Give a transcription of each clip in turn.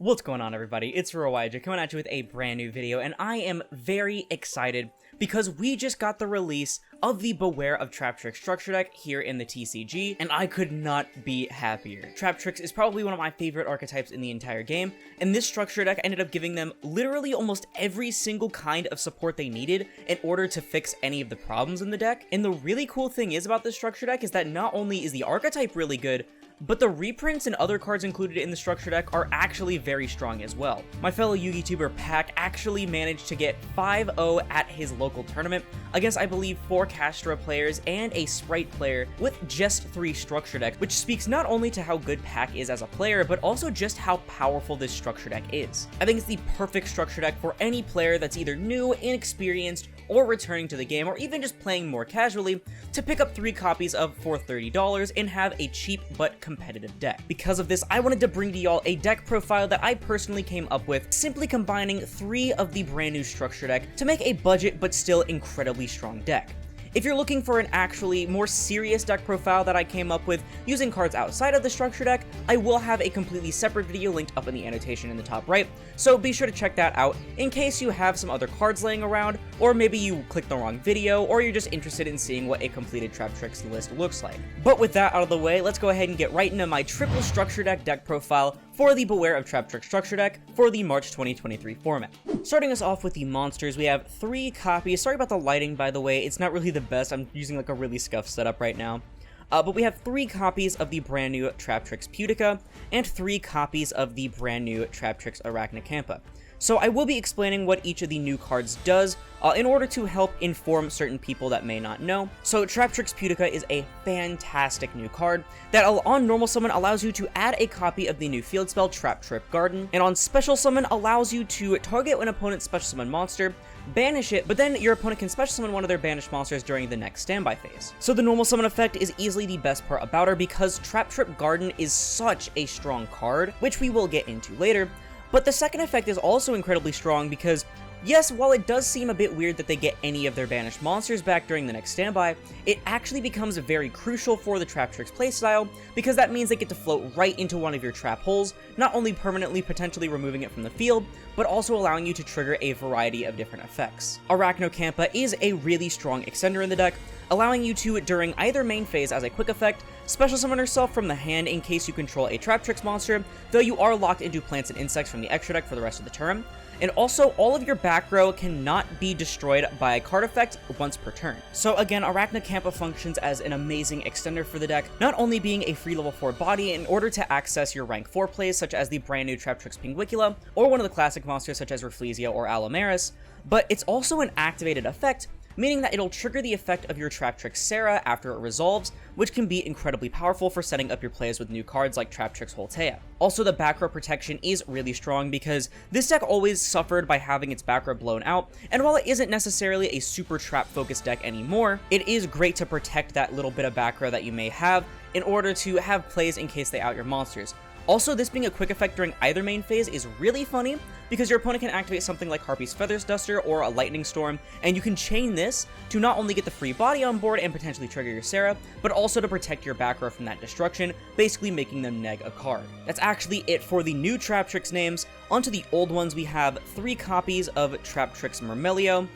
What's going on, everybody? It's RoYJ coming at you with a brand new video, and I am very excited because we just got the release of the Beware of Traptrix structure deck here in the TCG, and I could not be happier. Traptrix is probably one of my favorite archetypes in the entire game, and this structure deck ended up giving them literally almost every single kind of support they needed in order to fix any of the problems in the deck. And the really cool thing is about this structure deck is that not only is the archetype really good, but the reprints and other cards included in the structure deck are actually very strong as well. My fellow Yu-Gi tuber Pack actually managed to get 5-0 at his local tournament against, I believe, 4 Castra players and a Sprite player with just 3 structure decks, which speaks not only to how good Pack is as a player, but also just how powerful this structure deck is. I think it's the perfect structure deck for any player that's either new, inexperienced, or returning to the game, or even just playing more casually, to pick up 3 copies of for $30 and have a cheap but competitive deck. Because of this, I wanted to bring to y'all a deck profile that I personally came up with, simply combining 3 of the brand new structure deck to make a budget but still incredibly strong deck. If you're looking for an actually more serious deck profile that I came up with using cards outside of the structure deck, I will have a completely separate video linked up in the annotation in the top right, so be sure to check that out in case you have some other cards laying around, or maybe you clicked the wrong video, or you're just interested in seeing what a completed Traptrix list looks like. But with that out of the way, let's go ahead and get right into my triple structure deck profile for the Beware of Traptrix structure deck for the March 2023 format. Starting us off with the monsters, we have 3 copies. Sorry about the lighting, by the way, it's not really the best. I'm using like a really scuffed setup right now. But we have 3 copies of the brand new Traptrix Putica and 3 copies of the brand new Traptrix Arachnocampa. So I will be explaining what each of the new cards does in order to help inform certain people that may not know. So Traptrix Putica is a fantastic new card that on normal summon allows you to add a copy of the new field spell Traptrix Garden, and on special summon allows you to target an opponent's special summon monster, banish it, but then your opponent can special summon one of their banished monsters during the next standby phase. So the normal summon effect is easily the best part about her because Traptrix Garden is such a strong card, which we will get into later. But the second effect is also incredibly strong because, yes, while it does seem a bit weird that they get any of their banished monsters back during the next standby, it actually becomes very crucial for the Traptrix playstyle because that means they get to float right into one of your trap holes, not only permanently potentially removing it from the field, but also allowing you to trigger a variety of different effects. Arachnocampa is a really strong extender in the deck, allowing you to, during either main phase as a quick effect, special summon herself from the hand in case you control a Traptrix monster, though you are locked into plants and insects from the extra deck for the rest of the turn. And also, all of your back row cannot be destroyed by a card effect once per turn. So again, Arachnocampa functions as an amazing extender for the deck, not only being a free level 4 body in order to access your rank 4 plays such as the brand new Traptrix Pinguicula, or one of the classic monsters such as Rafflesia or Allomeris, but it's also an activated effect, meaning that it'll trigger the effect of your Traptrix Serra after it resolves, which can be incredibly powerful for setting up your plays with new cards like Traptrix Holtea. Also, the back row protection is really strong because this deck always suffered by having its back row blown out, and while it isn't necessarily a super trap-focused deck anymore, it is great to protect that little bit of back row that you may have in order to have plays in case they out your monsters. Also, this being a quick effect during either main phase is really funny because your opponent can activate something like Harpy's Feathers Duster or a Lightning Storm, and you can chain this to not only get the free body on board and potentially trigger your Serra, but also to protect your back row from that destruction, basically making them neg a card. That's actually it for the new Traptrix names. Onto the old ones, we have 3 copies of Traptrix Myrmelio,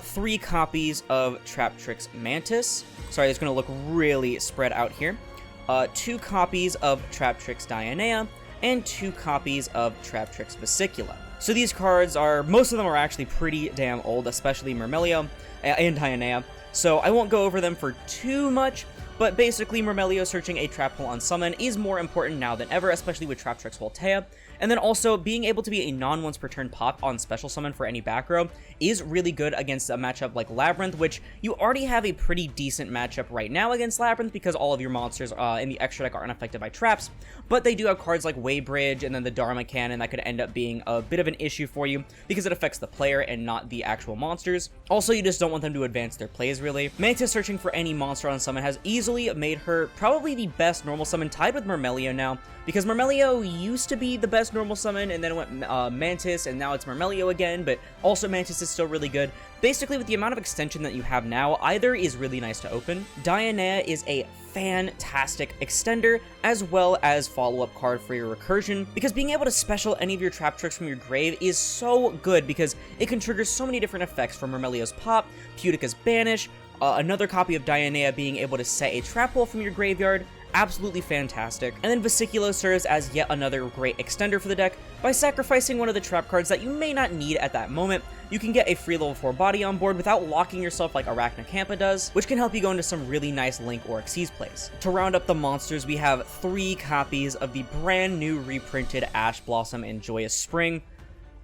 3 copies of Traptrix Mantis. Sorry, it's going to look really spread out here. 2 copies of Traptrix Dionea, and 2 copies of Traptrix Vesicula. So these cards most of them are actually pretty damn old, especially Myrmelio and Dionea, so I won't go over them for too much, but basically Myrmelio searching a trap hole on summon is more important now than ever, especially with Traptrix Holtea. And then also, being able to be a non-once per turn pop on special summon for any back row is really good against a matchup like Labyrinth, which you already have a pretty decent matchup right now against Labyrinth because all of your monsters in the extra deck are unaffected by traps, but they do have cards like Waybridge and then the Dharma Cannon that could end up being a bit of an issue for you because it affects the player and not the actual monsters. Also, you just don't want them to advance their plays, really. Mantis searching for any monster on summon has easily made her probably the best normal summon, tied with Myrmelio now, because Myrmelio used to be the best first normal summon, and then it went Mantis, and now it's Myrmelio again, but also Mantis is still really good. Basically, with the amount of extension that you have now, either is really nice to open. Dianea is a fantastic extender, as well as follow-up card for your recursion, because being able to special any of your Traptrix from your grave is so good, because it can trigger so many different effects, from Myrmelio's Pop, Putica's Banish, another copy of Dianea being able to set a trap hole from your graveyard. Absolutely fantastic. And then Vesiculo serves as yet another great extender for the deck. By sacrificing one of the trap cards that you may not need at that moment, you can get a free level 4 body on board without locking yourself like Arachnicampa does, which can help you go into some really nice Link or Xyz plays. To round up the monsters, we have 3 copies of the brand new reprinted Ash Blossom and Joyous Spring.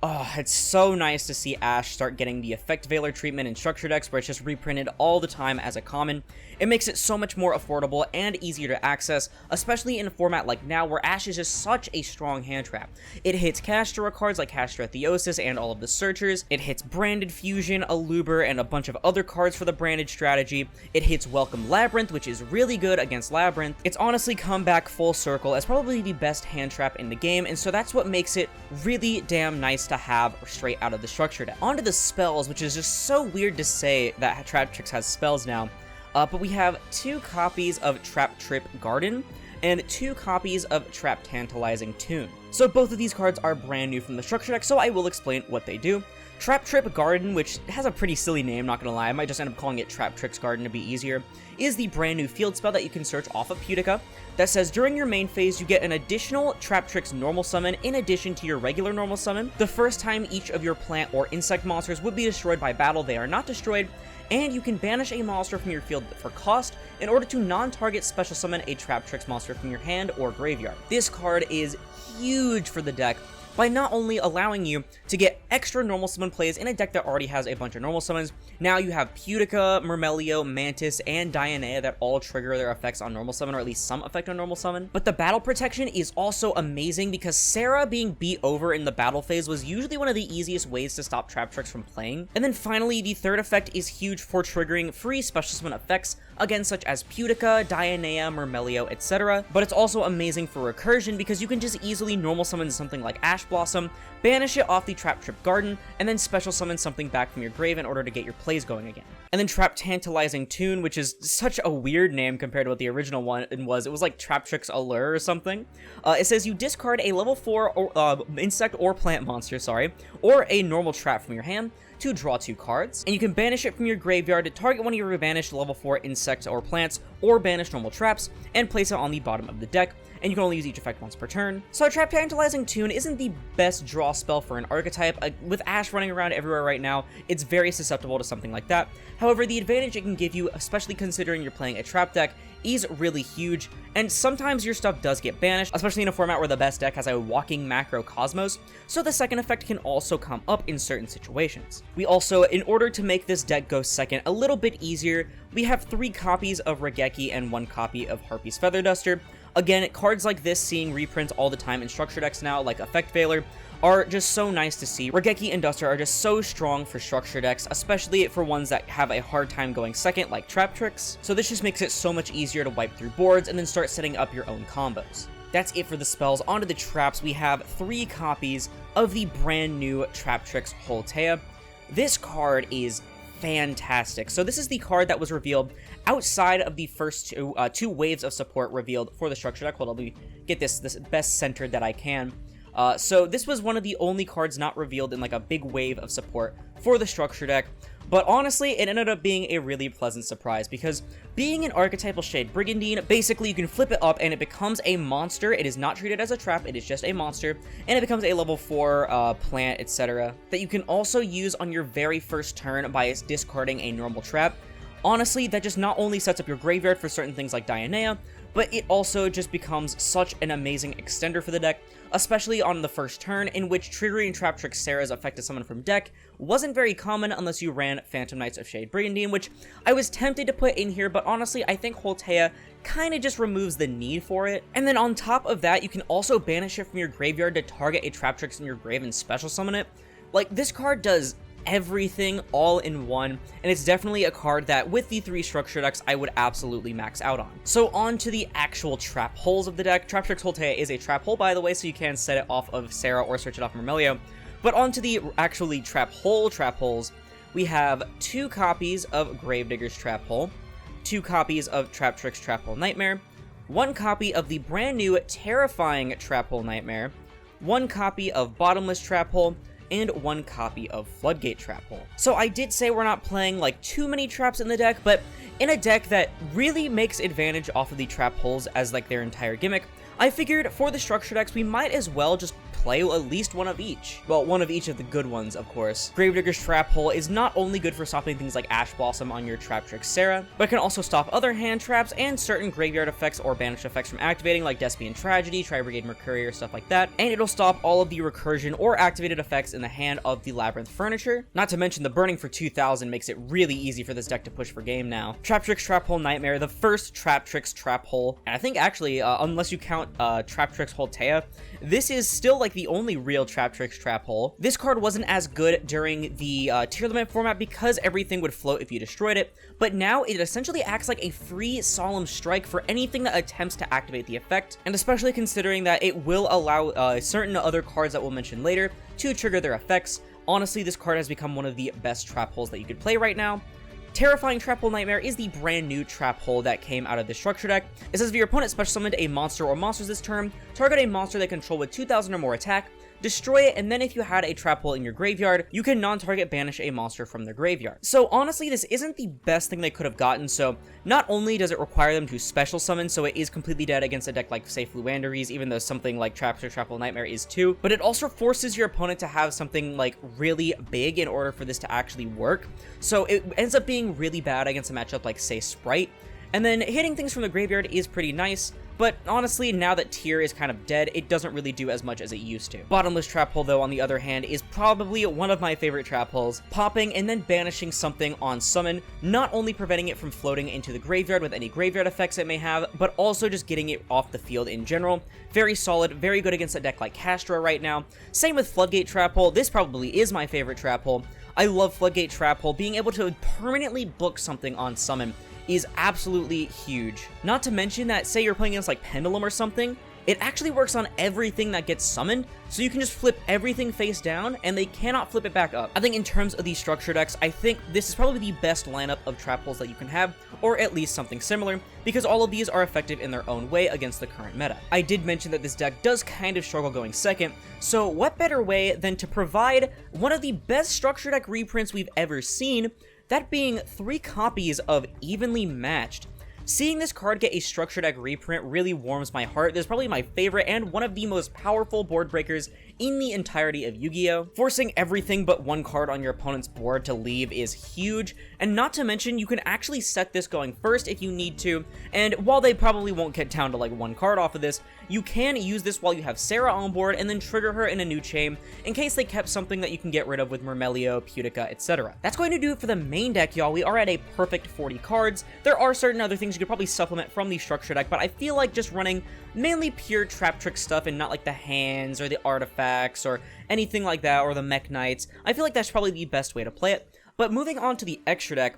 Oh, it's so nice to see Ash start getting the Effect Veiler treatment in structure decks where it's just reprinted all the time as a common. It makes it so much more affordable and easier to access, especially in a format like now where Ash is just such a strong hand trap. It hits Kashtira cards like Kashtira Theosis and all of the Searchers. It hits Branded Fusion, Aluber, and a bunch of other cards for the Branded strategy. It hits Welcome Labyrinth, which is really good against Labyrinth. It's honestly come back full circle as probably the best hand trap in the game, and so that's what makes it really damn nice to have straight out of the structure deck. Onto the spells, which is just so weird to say that Traptrix has spells now, but we have 2 copies of Traptrix Garden and 2 copies of Trap Tantalizing Tune. So both of these cards are brand new from the structure deck, so I will explain what they do. Traptrix Garden, which has a pretty silly name, not gonna lie, I might just end up calling it Traptrix Garden to be easier, is the brand new field spell that you can search off of Putica that says during your main phase you get an additional Traptrix normal summon in addition to your regular normal summon. The first time each of your plant or insect monsters would be destroyed by battle, they are not destroyed, and you can banish a monster from your field for cost in order to non-target special summon a Traptrix monster from your hand or graveyard. This card is huge for the deck by not only allowing you to get extra normal summon plays in a deck that already has a bunch of normal summons. Now you have Putica, Myrmelio, Mantis, and Dianea that all trigger their effects on normal summon, or at least some effect on normal summon. But the battle protection is also amazing because Sarah being beat over in the battle phase was usually one of the easiest ways to stop Traptrix from playing. And then finally, the third effect is huge for triggering free special summon effects, again such as Putica, Dianea, Myrmelio, etc. But it's also amazing for recursion because you can just easily normal summon something like Ash Blossom, banish it off the Traptrix Garden, and then special summon something back from your grave in order to get your plays going again. And then Trap Tantalizing Tune, which is such a weird name compared to what the original one was. It was like Traptrix Allure or something. It says you discard a level 4 or, insect or plant monster, or a normal trap from your hand to draw 2 cards, and you can banish it from your graveyard to target one of your banished level 4 insects or plants, or banish normal traps, and place it on the bottom of the deck, and you can only use each effect once per turn. So Trap Tantalizing Tune isn't the best draw spell for an archetype. With Ash running around everywhere right now, it's very susceptible to something like that. However, the advantage it can give you, especially considering you're playing a trap deck, is really huge, and sometimes your stuff does get banished, especially in a format where the best deck has a walking macro Cosmos, so the second effect can also come up in certain situations. We also, in order to make this deck go second a little bit easier, we have 3 copies of Regeki and 1 copy of Harpy's Feather Duster. Again, cards like this seeing reprints all the time in structure decks now, like Effect Veiler, are just so nice to see. Regeki and Duster are just so strong for structure decks, especially for ones that have a hard time going second, like Traptrix. So this just makes it so much easier to wipe through boards and then start setting up your own combos. That's it for the spells. Onto the traps, we have 3 copies of the brand new Traptrix Holtea. This card is fantastic. So this is the card that was revealed outside of the first 2 waves of support revealed for the structure deck. Hold on, let me get this best centered that I can. So this was one of the only cards not revealed in like a big wave of support for the structure deck, but honestly it ended up being a really pleasant surprise because being an archetypal Shade Brigandine, basically you can flip it up and it becomes a monster. It is not treated as a trap, it is just a monster, and it becomes a level 4 plant, etc. that you can also use on your very first turn by discarding a normal trap. Honestly, that just not only sets up your graveyard for certain things like Dianea, but it also just becomes such an amazing extender for the deck, especially on the first turn, in which triggering Traptrix Sarah's effective summon from deck wasn't very common unless you ran Phantom Knights of Shade Brigandine, which I was tempted to put in here, but honestly, I think Holtea kinda just removes the need for it. And then on top of that, you can also banish it from your graveyard to target a Traptrix in your grave and special summon it. Like, this card does everything all in one, and it's definitely a card that with the 3 structure decks I would absolutely max out on. So on to the actual trap holes of the deck. Traptrix Holtea is a trap hole, by the way, so you can set it off of Sarah or search it off Myrmelio. But on to the actually trap holes, we have 2 copies of Gravedigger's Trap Hole, 2 copies of Traptrix Trap Hole Nightmare, 1 copy of the brand new terrifying Trap Hole Nightmare, 1 copy of Bottomless Trap Hole, and 1 copy of Floodgate Trap Hole. So I did say we're not playing like too many traps in the deck, but in a deck that really makes advantage off of the trap holes as like their entire gimmick, I figured for the structure decks we might as well just play at least one of each. Well, one of each of the good ones, of course. Gravedigger's Trap Hole is not only good for stopping things like Ash Blossom on your Traptrix Sarah, but it can also stop other hand traps and certain graveyard effects or banished effects from activating, like Despian Tragedy, Tri-Brigade Mercury, or stuff like that, and it'll stop all of the recursion or activated effects in the hand of the Labyrinth Furniture. Not to mention the burning for 2000 makes it really easy for this deck to push for game now. Traptrix Trap Hole Nightmare, the first Traptrix Trap Hole, and I think actually, unless you count Traptrix Holtea, this is still like the only real Traptrix Trap Hole. This card wasn't as good during the tier limit format because everything would float if you destroyed it, but now it essentially acts like a free Solemn Strike for anything that attempts to activate the effect, and especially considering that it will allow certain other cards that we'll mention later to trigger their effects. Honestly, this card has become one of the best trap holes that you could play right now. Terrifying Trap Hole Nightmare is the brand new trap hole that came out of this structure deck. It says if your opponent special summoned a monster or monsters this turn, target a monster they control with 2000 or more attack, destroy it, and then if you had a trap hole in your graveyard, you can non-target banish a monster from their graveyard. So honestly, this isn't the best thing they could have gotten, so not only does it require them to special summon, so it is completely dead against a deck like, say, Fluandereeze, even though something like Traptrix Trap Hole Nightmare is too, but it also forces your opponent to have something like really big in order for this to actually work, so it ends up being really bad against a matchup like, say, Sprite. And then hitting things from the graveyard is pretty nice, but honestly, now that tier is kind of dead, it doesn't really do as much as it used to. Bottomless Trap Hole, though, on the other hand, is probably one of my favorite trap holes. Popping and then banishing something on summon, not only preventing it from floating into the graveyard with any graveyard effects it may have, but also just getting it off the field in general. Very solid, very good against a deck like Castro right now. Same with Floodgate Trap Hole. This probably is my favorite trap hole. I love Floodgate Trap Hole. Being able to permanently book something on summon is absolutely huge. Not to mention that, say you're playing against like Pendulum or something, it actually works on everything that gets summoned, so you can just flip everything face down, and they cannot flip it back up. I think in terms of these structure decks, I think this is probably the best lineup of trap holes that you can have, or at least something similar, because all of these are effective in their own way against the current meta. I did mention that this deck does kind of struggle going second, so what better way than to provide one of the best structure deck reprints we've ever seen, that being 3 copies of Evenly Matched. Seeing this card get a structure deck reprint really warms my heart. This is probably my favorite and one of the most powerful board breakers in the entirety of Yu-Gi-Oh! Forcing everything but one card on your opponent's board to leave is huge, and not to mention you can actually set this going first if you need to, and while they probably won't get down to like 1 card off of this, you can use this while you have Sarah on board and then trigger her in a new chain in case they kept something that you can get rid of with Myrmelio, Pudica, etc. That's going to do it for the main deck, y'all. We are at a perfect 40 cards. There are certain other things you could probably supplement from the structure deck, but I feel like just running mainly pure Traptrix stuff and not like the hands or the artifacts or anything like that, or the Mech Knights, I feel like that's probably the best way to play it. But moving on to the extra deck,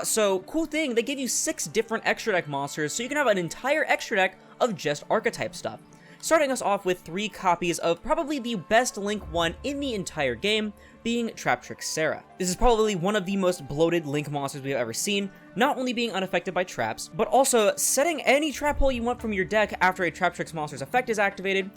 so cool thing, they give you 6 different extra deck monsters, so you can have an entire extra deck of just archetype stuff. Starting us off with 3 copies of probably the best Link 1 in the entire game, being Traptrix Sarah. This is probably one of the most bloated Link monsters we've ever seen, not only being unaffected by traps, but also setting any trap hole you want from your deck after a Traptrix monster's effect is activated,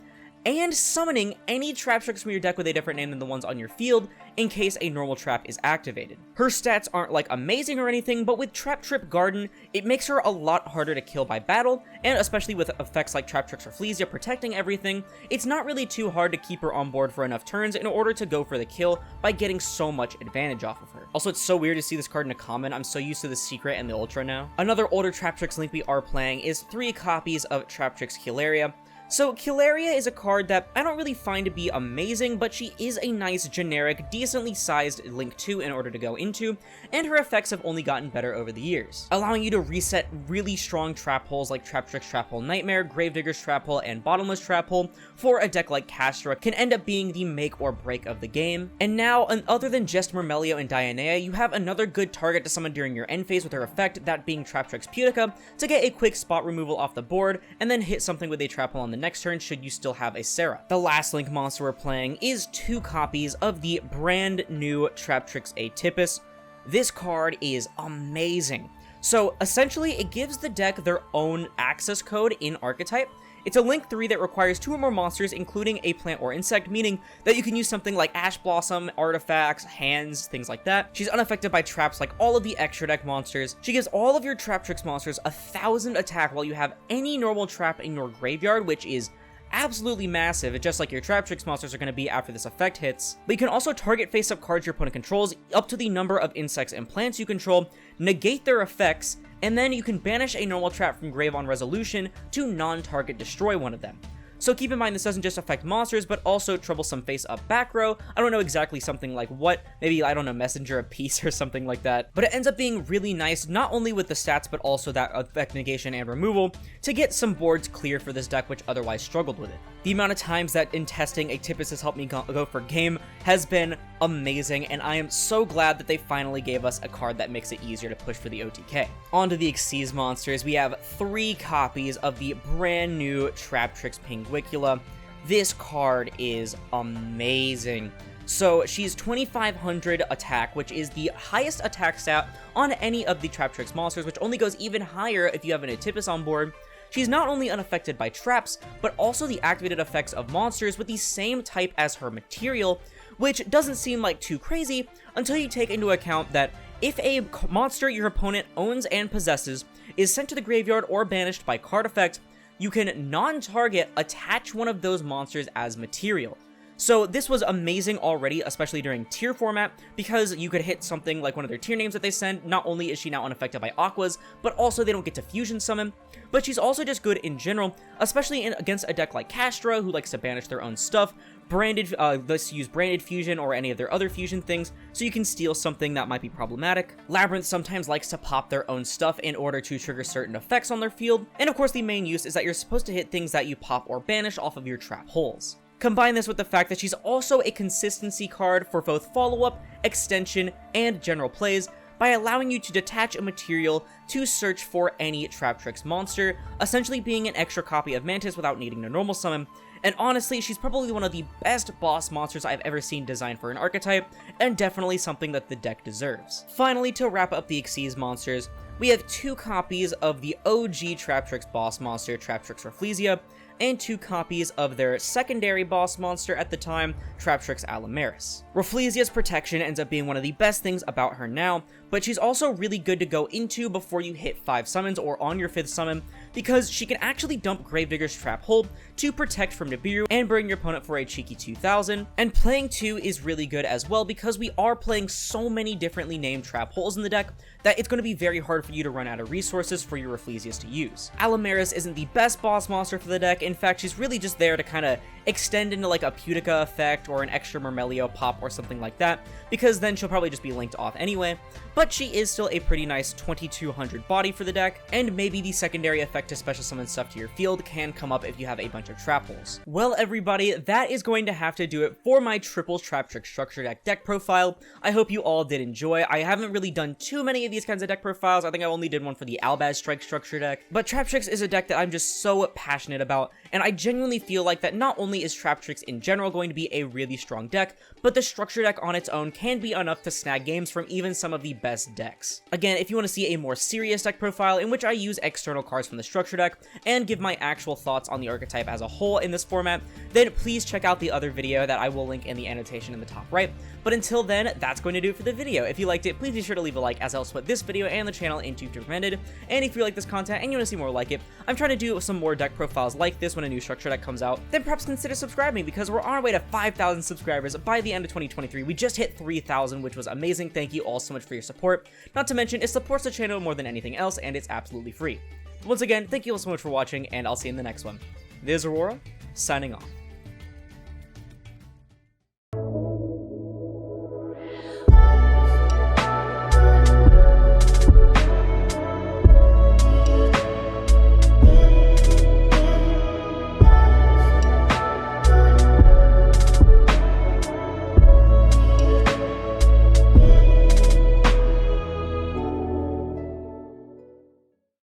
and summoning any Traptrix from your deck with a different name than the ones on your field in case a normal trap is activated. Her stats aren't like amazing or anything, but with Trap Trip Garden, it makes her a lot harder to kill by battle, and especially with effects like Traptrix Rafflesia protecting everything, it's not really too hard to keep her on board for enough turns in order to go for the kill by getting so much advantage off of her. Also, it's so weird to see this card in a common. I'm so used to the Secret and the Ultra now. Another older Traptrix Link we are playing is 3 copies of Traptrix Hilaria. So Kilaria is a card that I don't really find to be amazing, but she is a nice, generic, decently sized Link 2 in order to go into, and her effects have only gotten better over the years, allowing you to reset really strong trap holes like Traptrix Trap Hole Nightmare, Gravedigger's Trap Hole, and Bottomless Trap Hole for a deck like Castra can end up being the make or break of the game. And now, other than just Myrmelio and Dionea, you have another good target to summon during your end phase with her effect, that being Traptrix Putica, to get a quick spot removal off the board, and then hit something with a Trap Hole on the next turn should you still have a Sarah. The last Link monster we're playing is 2 copies of the brand new Traptrix Atypus. This card is amazing. So essentially, it gives the deck their own access code in Archetype. It's a Link 3 that requires 2 or more monsters, including a plant or insect, meaning that you can use something like Ash Blossom, artifacts, hands, things like that. She's unaffected by traps like all of the extra deck monsters. She gives all of your Traptrix monsters 1,000 attack while you have any normal trap in your graveyard, which is absolutely massive, just like your Traptrix monsters are going to be after this effect hits. But you can also target face-up cards your opponent controls up to the number of insects and plants you control, negate their effects, and then you can banish a normal trap from grave on resolution to non-target destroy one of them. So keep in mind, this doesn't just affect monsters, but also troublesome face-up back row. I don't know exactly something like what, maybe, I don't know, Messenger of Peace or something like that. But it ends up being really nice, not only with the stats, but also that effect negation and removal, to get some boards clear for this deck, which otherwise struggled with it. The amount of times that in testing Atypus has helped me go for game has been amazing, and I am so glad that they finally gave us a card that makes it easier to push for the OTK. On to the Xyz monsters, we have 3 copies of the brand new Traptrix Pinguicula. This card is amazing. So she's 2500 attack, which is the highest attack stat on any of the Traptrix monsters, which only goes even higher if you have an Atypus on board. She's not only unaffected by traps, but also the activated effects of monsters with the same type as her material, which doesn't seem like too crazy until you take into account that if a monster your opponent owns and possesses is sent to the graveyard or banished by card effect, you can non-target attach one of those monsters as material. So this was amazing already, especially during tier format, because you could hit something like one of their tier names that they send. Not only is she now unaffected by Aquas, but also they don't get to fusion summon, but she's also just good in general, especially against a deck like Castra, who likes to banish their own stuff. Let's use Branded Fusion or any of their other fusion things, so you can steal something that might be problematic. Labyrinth sometimes likes to pop their own stuff in order to trigger certain effects on their field, and of course the main use is that you're supposed to hit things that you pop or banish off of your trap holes. Combine this with the fact that she's also a consistency card for both follow-up, extension, and general plays by allowing you to detach a material to search for any Traptrix monster, essentially being an extra copy of Mantis without needing to normal summon. And honestly, she's probably one of the best boss monsters I've ever seen designed for an archetype, and definitely something that the deck deserves. Finally, to wrap up the Xyz monsters, we have 2 copies of the OG Traptrix boss monster, Traptrix Rafflesia, and 2 copies of their secondary boss monster at the time, Traptrix Allomeris. Rafflesia's protection ends up being one of the best things about her now, but she's also really good to go into before you hit 5 summons or on your 5th summon, because she can actually dump Gravedigger's Trap Hole to protect from Nibiru and bring your opponent for a cheeky 2000, and playing 2 is really good as well because we are playing so many differently named trap holes in the deck that it's going to be very hard for you to run out of resources for your Rafflesias to use. Allomeris isn't the best boss monster for the deck. In fact, she's really just there to kind of extend into like a Putica effect or an extra Myrmelio pop or something like that, because then she'll probably just be linked off anyway, but she is still a pretty nice 2200 body for the deck, and maybe the secondary effect to special summon stuff to your field can come up if you have a bunch of trap holes. Well everybody, that is going to have to do it for my triple Traptrix structure deck profile. I hope you all did enjoy. I haven't really done too many of these kinds of deck profiles. I think I only did one for the Albaz Strike structure deck, but Traptrix is a deck that I'm just so passionate about, and I genuinely feel like that not only is Traptrix in general going to be a really strong deck, but the structure deck on its own can be enough to snag games from even some of the best decks. Again, if you want to see a more serious deck profile in which I use external cards from the structure deck and give my actual thoughts on the archetype as a whole in this format, then please check out the other video that I will link in the annotation in the top right. But until then, that's going to do it for the video. If you liked it, please be sure to leave a like, as I'll split this video and the channel into 2 recommended. And if you like this content and you want to see more like it, I'm trying to do some more deck profiles like this when a new structure deck comes out, then perhaps consider subscribing, because we're on our way to 5,000 subscribers by the end of 2023. We just hit 3,000, which was amazing. Thank you all so much for your support. Not to mention, it supports the channel more than anything else, and it's absolutely free. Once again, thank you all so much for watching, and I'll see you in the next one. This is Aurora, signing off.